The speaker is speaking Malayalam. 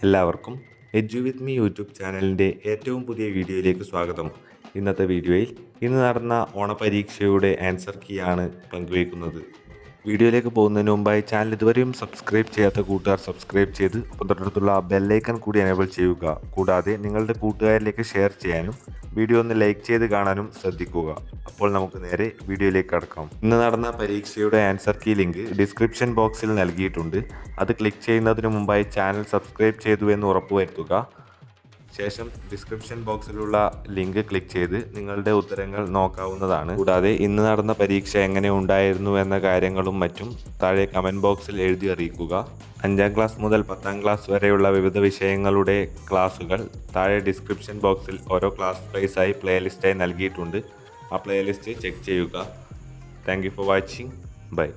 എല്ലാവർക്കും എഡ്യു വിത്ത് മീ യൂട്യൂബ് ചാനലിൻ്റെ ഏറ്റവും പുതിയ വീഡിയോയിലേക്ക് സ്വാഗതം. ഇന്നത്തെ വീഡിയോയിൽ ഇന്ന് നടന്ന ഓണപരീക്ഷയുടെ ആൻസർ കീയാണ് പങ്കുവയ്ക്കുന്നത്. വീഡിയോയിലേക്ക് പോകുന്നതിന് മുമ്പായി ചാനൽ ഇതുവരെയും സബ്സ്ക്രൈബ് ചെയ്യാത്ത കൂട്ടുകാർ സബ്സ്ക്രൈബ് ചെയ്ത് തൊട്ടടുത്തുള്ള ബെല്ലൈക്കൺ കൂടി എനേബിൾ ചെയ്യുക. കൂടാതെ നിങ്ങളുടെ കൂട്ടുകാരിലേക്ക് ഷെയർ ചെയ്യാനും വീഡിയോ ഒന്ന് ലൈക്ക് ചെയ്ത് കാണാനും ശ്രദ്ധിക്കുക. അപ്പോൾ നമുക്ക് നേരെ വീഡിയോയിലേക്ക് കടക്കാം. ഇന്ന് നടന്ന പരീക്ഷയുടെ ആൻസർ കീ ലിങ്ക് ഡിസ്ക്രിപ്ഷൻ ബോക്സിൽ നൽകിയിട്ടുണ്ട്. അത് ക്ലിക്ക് ചെയ്യുന്നതിന് മുമ്പായി ചാനൽ സബ്സ്ക്രൈബ് ചെയ്തു എന്ന് ഉറപ്പുവരുത്തുക. ശേഷം ഡിസ്ക്രിപ്ഷൻ ബോക്സിലുള്ള ലിങ്ക് ക്ലിക്ക് ചെയ്ത് നിങ്ങളുടെ ഉത്തരങ്ങൾ നോക്കാവുന്നതാണ്. കൂടാതെ ഇന്ന് നടന്ന പരീക്ഷ എങ്ങനെ ഉണ്ടായിരുന്നു എന്ന കാര്യങ്ങളും മറ്റും താഴെ കമൻറ്റ് ബോക്സിൽ എഴുതി അറിയിക്കുക. 5ാം ക്ലാസ് മുതൽ 10ാം ക്ലാസ് വരെയുള്ള വിവിധ വിഷയങ്ങളുടെ ക്ലാസ്സുകൾ താഴെ ഡിസ്ക്രിപ്ഷൻ ബോക്സിൽ ഓരോ ക്ലാസ് വൈസായി പ്ലേലിസ്റ്റായി നൽകിയിട്ടുണ്ട്. ആ പ്ലേലിസ്റ്റ് ചെക്ക് ചെയ്യുക. Thank you for watching. By.